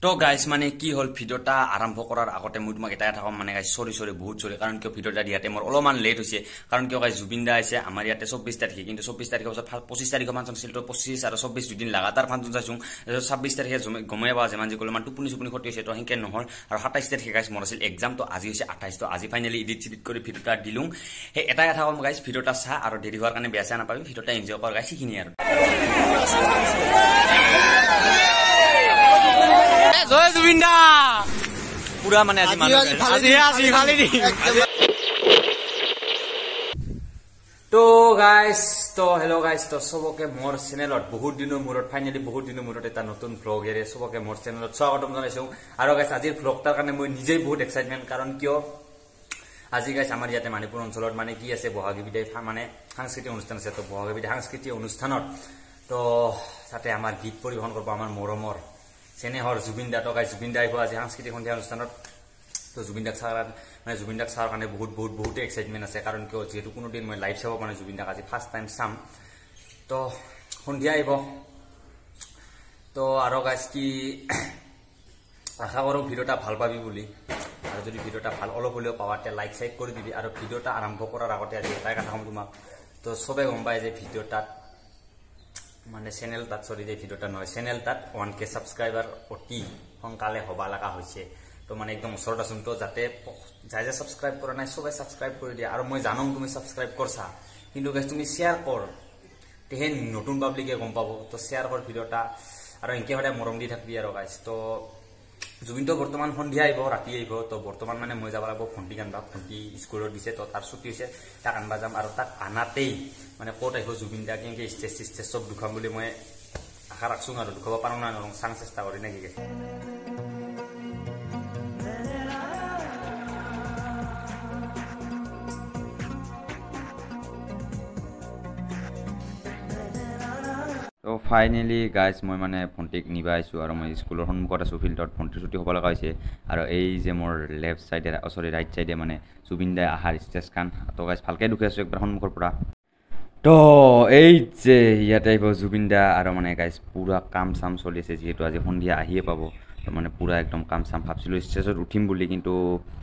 তো গাইস মানে কি হল ভিডিওটা আৰম্ভ কৰাৰ আগতে মই তোমাক এটা কথা মানে গাইস সৰি বহুত সৰি কাৰণ কিয় ভিডিওটা দিয়াতে মোৰ অলপমান লেট হৈছে কাৰণ কিয় গাইস জুবিন দা আছে আমাৰ ইয়াতে 24 তাৰিখে কিন্তু 24 তাৰিখৰ পিছত 25 তাৰিখৰ ফাংচন ছিল তো 25 আৰু 24 দুদিন লাগাতাৰ ফাংচন চাইছো 26 তাৰিখে গমে বা যেমান যে কলমান টুপনি খতি হৈছে তো হেকে নহল আৰু 27 তাৰিখে গাইস মোৰ আছিল এক্সাম তো আজি হৈছে 28 তো আজি ফাইনালি এডিট কৰি ভিডিওটা দিলুং হে এটা কথা কম গাইস ভিডিওটা চা আৰু দেৰি হোৱাৰ কাৰণে বেয়া চা নাপাবি ভিডিওটা এনজয় কৰ গাইস কিনি আৰু জয় জুবিন দা পুরা মানে আজি খালি দি তো গাইস তো হেলো গাইস তো সবকে মোর চ্যানেলত বহুত দিনৰ মূৰত ফাইনালি বহুত দিনৰ মূৰত এটা নতুন ব্লগ এৰে সবকে মোৰ চ্যানেলত স্বাগতম জনাইছো আৰু গাইস আজিৰ ব্লগটাৰ কাৰণে মই নিজেই বহুত এক্সাইটমেন্ট কাৰণ কিয় আজি গাইস আমাৰ ইয়াতে মানিপুৰ অঞ্চলত মানে কি আছে বহাগী বিদায় মানে সাংস্কৃতিক অনুষ্ঠান আছে তো বহাগী বিদায় সাংস্কৃতিক অনুষ্ঠানত তো তাতে আমাৰ গীত পৰিবেশন কৰিব আমাৰ মৰমৰ চেনেহৰ জুবিন দা টকাই জুবিন দা আহিব আজি সাংস্কৃতিক সন্ধিয়া অনুষ্ঠানত তো জুবিন দাক চাৰ কাৰণে বহুত এক্সাইটমেন্ট আছে কাৰণ কিয় যেহেতু কোনো দিন মই লাইভ চাব মানে জুবিন দাক আজি ফাৰ্স্ট টাইম চাম তো সন্ধিয়া আহিব তো আৰু গাইস কি আশা কৰো ভিডিওটা ভাল পাবি বুলি আৰু যদি ভিডিওটা ভাল অলপ হলেও পাৱাতে লাইক সাইক কৰি দিবি আৰু ভিডিওটা আৰম্ভ কৰাৰ আগতে আজি এটা কথা কম তোমাক তো সবে গম পায় যে ভিডিওটা মানে চ্যানেল তাত সরি যে ভিডিওটা নয় চ্যানেল তাত 1k সাবস্ক্রাইবার অতি সংকালে হবা লাগা হইছে তো মানে একদম ওচৰত আছুন তো যাতে যাই যে সাবস্ক্ৰাইব কৰা নাই সবে সাবস্ক্ৰাইব কৰি দিয়া আৰু মই জানো তুমি সাবস্ক্ৰাইব কৰছা কিন্তু গাইস তুমি শেয়াৰ কৰ তেহে নতুন পাবলিকে গম পাবো তো শেয়াৰ কৰ ভিডিওটা আৰু এনকে হলে মৰম দি থাকবি আৰু গাইস তো জুবিন তো বৰ্তমান সন্ধিয়া আহিব ৰাতি আহিব তো বৰ্তমান মানে মই যাব লাগিব ফন্টি কানবা ফন্টি স্কুলত দিছে তো তাৰ ছুটি হৈছে তাক আনবা যাম আৰু তাক আনাতেই মানে ক'ত আহিব জুবিন দা কেনেকৈ ষ্টেজ সব দুখাম বুলি মই আশা ৰাখছো আৰু দুখাব পাৰো না চাং চেষ্টা কৰি নাকি গেছে তো ফাইনালি গাইস মই মানে ফন্টিক নিবা আইছো আৰু মই স্কুলৰ সন্মুখত আছো ফিল্ডত ফন্টি ছুটি হ'ব লগা হৈছে আৰু এই যে মোৰ লেফট সাইডে সৰি ৰাইট সাইডে মানে জুবিন দা আহাৰ ষ্টেজ কান তো গাইস ভালকে দেখি আছো একবাৰ সন্মুখৰ পৰা তো এই যে ইয়াতে আহিব জুবিন দা আৰু মানে গাইস পুৰা কাম চাম চলি আছে যেহেতু আজি সন্ধিয়া আহিয়ে পাব তো মানে পুৰা একদম কাম চাম ভাবছিলো ষ্টেজত উঠিম বুলি কিন্তু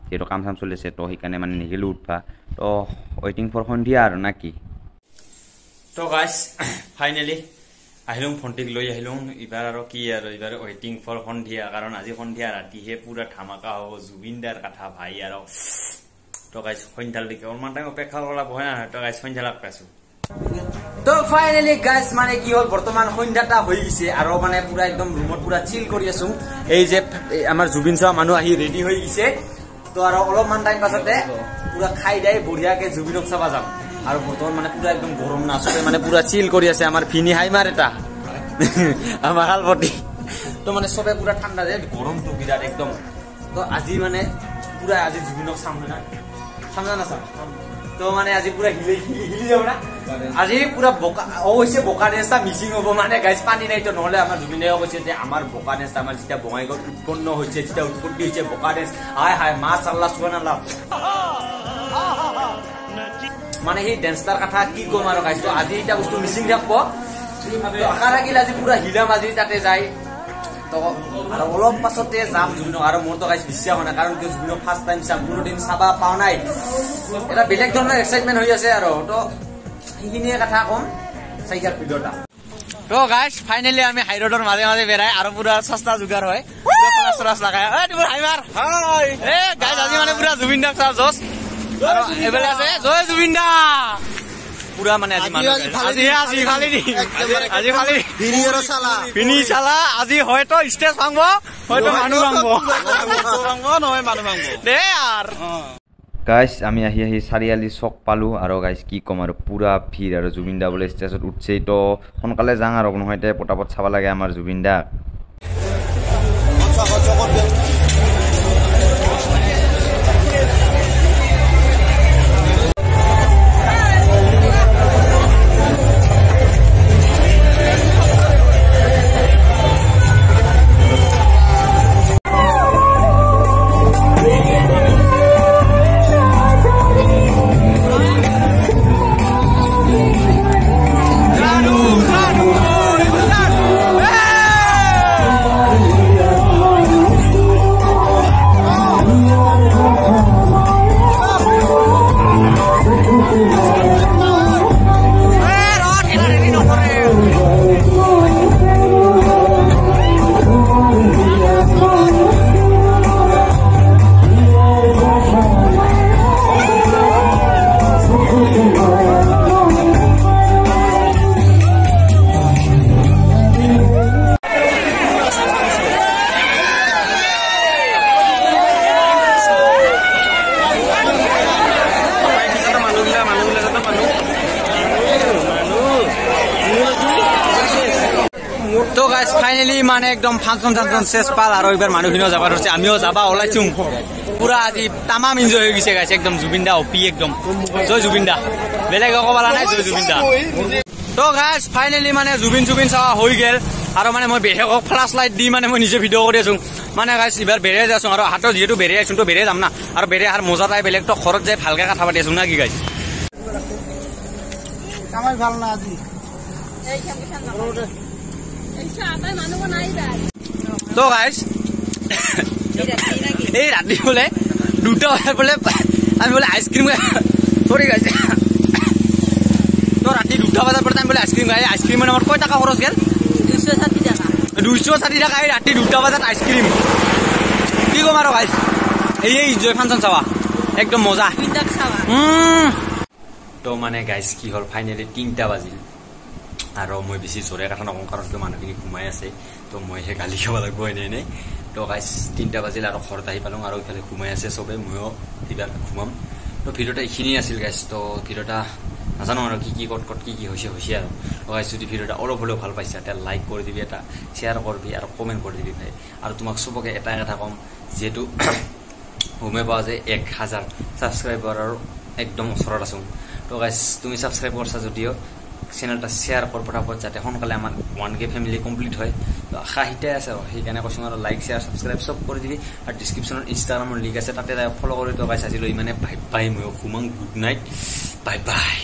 যেহেতু কাম চাম চলি আছে তো সেইকাৰণে মানে নিগিলো উঠবা তো ৱেটিং ফৰ সন্ধিয়া আৰু নাকি তো গাইস ফাইনালি আহিলুং ফন্টিক লৈ আহিলুং ইবাৰ আৰু কি আৰু ইবাৰ ৱেটিং ফৰ সন্ধিয়া কাৰণ আজি সন্ধিয়া ৰাতিহে পুৰা ধামাকা হ'ব জুবিন দাৰ কথা ভাই আৰু তো গাইস সন্ধিয়ালৈকে অলপমান টাইম অপেক্ষা কৰা বহে না তো গাইস সন্ধিয়া পাইছো তো ফাইনালি গাইস মানে কি হল বৰ্তমান সন্ধিয়াটা হৈ গৈছে আৰু মানে পুৰা একদম ৰুমত পুৰা চিল কৰি আছো এই যে আমাৰ জুবিন চাহ মানুহ আহি ৰেডি হৈ গৈছে তো আৰু অলপমান টাইম পাছতে পুৰা খাই দাই বঢ়িয়াকে জুবিনক চাবা যাম আৰু বৰ্তমান মানে পুৰা একদম গৰম না আছে মানে পুৰা চিল কৰি আছে আমাৰ ফিনি হাইমাৰ এটা আমাৰ হালপতি তো মানে সবে পুৰা ঠাণ্ডা যে গৰমটো বিৰাট একদম তো আজি মানে পুৰা আজি জুবিনক চাম না সামনা না চাম তো মানে আজি পুৰা হিলি যাব না আজি পুৰা বোকা অৱশ্যে বোকা নেস্তা মিচিং হ'ব মানে গাইস পানী নাই তো নহলে আমাৰ জুবিনে কৈছে যে আমাৰ বোকা নেস্তা আমাৰ যেতিয়া বঙাইগাঁও উৎপন্ন হৈছে যেতিয়া উৎপত্তি হৈছে বোকা নেস হায় হায় মাশাআল্লাহ সুবহানাল্লাহ মানে সেই ডেন্সটাৰ কথা কি কম আৰু গাইস তো আজি এটা বস্তু মিচিং থাকব আশা ৰাখিল আজি পুৰা হিলাম আজি তাতে যায় তো আৰু অলপ পাছতে যাম জুবিন আৰু মোৰ তো গাইস বিশ্বাস হোৱা নাই কাৰণ কি জুবিন ফাৰ্স্ট টাইম চাম কোনো দিন চাবা পাও নাই এটা বেলেগ ধৰণৰ এক্সাইটমেন্ট হৈ আছে আৰু তো এইখিনিয়ে কথা কম চাইকাৰ ভিডিওটা তো গাইস ফাইনালি আমি হাই ৰোডৰ মাজে মাজে বেৰাই আৰু পুৰা সস্তা জুগাৰ হয় পুৰা সৰাস লাগায় এ দিবুৰ হাইমাৰ হাই এ গাইস আজি মানে পুৰা জুবিন দাক চাও জস আৰু এবেলা আছে জয় জুবিন দা পুৰা মানে আজি মানুহ আজি খালি দি আজি খালি ফিনি চালা আজি হয়তো ষ্টেজ ভাঙব হয়তো মানুহ ভাঙব নহয় মানুহ ভাঙব দে यार গাইস আমি আহি চাৰিআলি চক পালো আৰু গাইস কি কম আৰু পুৰা ভিৰ আৰু জুবিন দা বলে ষ্টেজত উঠছে তো সোনকালে যাং আৰু নহয়তে পটাপট চাব লাগে আমাৰ জুবিন দা ফাইনেলি মানে একদম ফাংচন চাংচন শেষ পাল আৰু এইবাৰ মানুহখিনিও যাব ধৰিছে আমিও যাবা ওলাইছো পুৰা আজি তামাম এনজয় হৈ গৈছে গাইছে একদম জুবিন দা অপি একদম জয় জুবিন দা বেলেগ একো বলা নাই জয় জুবিন দা তো গাইছ ফাইনেলি মানে জুবিন চাৱা হৈ গেল আৰু মানে মই বেলেগক ফ্লাছ লাইট দি মানে মই নিজে ভিডিঅ' কৰি আছো মানে গাইছ এবাৰ বেৰে যাইছো আৰু হাতত যিহেতু বেৰে আছো তো বেৰে যাম না আৰু বেৰে আৰু মজাটাই বেলেগ তো ঘৰত যাই ভালকে কথা পাতি আছো না কি গাইছ কামাই ভাল না আজি তো গাইছ এই ৰাতি বোলে 2টা বজাত বোলে আমি বোলে আইসক্রিম সরি গাইছে তো রাতে 2টা বজাত বোলে আমি বোলে আইসক্রিম খাই আইসক্রিম মানে আমার কয় টাকা খরচ গেল 260 টাকা 260 টাকা এই রাতে 2টা বজাত আইসক্রিম কি কম আৰু গাইছ এই জয় ফাংচন চাওয়া একদম মজা তো মানে গাইছ কি হল ফাইনালি 3টা বাজিল আৰু মই বেছি জোৰে কথা নকওঁ কাৰণ মানুহখিনি ঘুমাই আছে তো মই হে গালি খাব লাগিব এনে তো গাইছ 3টা বাজিল আৰু ঘৰত আহি পালোঁ আৰু ইফালে ঘুমাই আছে চবে ময়ো কিবা ঘুমাম তো ভিডিঅ'টা এইখিনি আছিল গাইছ তো ভিডিঅ'টা নাজানো আৰু কি ক'ত কি হৈছে আৰু গাইছ যদি ভিডিঅ'টা অলপ হ'লেও ভাল পাইছে এটা লাইক কৰি দিবি এটা শ্বেয়াৰ কৰিবি আৰু কমেণ্ট কৰি দিবি ভাই আৰু তোমাক চবকে এটাই কথা ক'ম যিহেতু গমে পাওঁ যে 1000 ছাবস্ক্ৰাইবাৰৰ একদম ওচৰত আছোঁ তো গাইছ তুমি ছাবস্ক্ৰাইব কৰিছা যদিও চেনেলটা শ্বেয়াৰ কৰ পটাপট যাতে সোনকালে আমাৰ 1K ফেমিলি কমপ্লিট হয় তো আশা হিতাই আছে আৰু সেইকাৰণে কৈছোঁ আৰু লাইক শ্বেয়াৰ ছাবস্ক্ৰাইব চব কৰি দিবি আৰু ডিছক্ৰিপশ্যনত ইনষ্টাগ্ৰামৰ লিংক আছে তাতে ফ'ল' কৰি তো গাইছ আজিলৈ ইমানে বাই বাই মই ঘুমাং গুড নাইট বাই বাই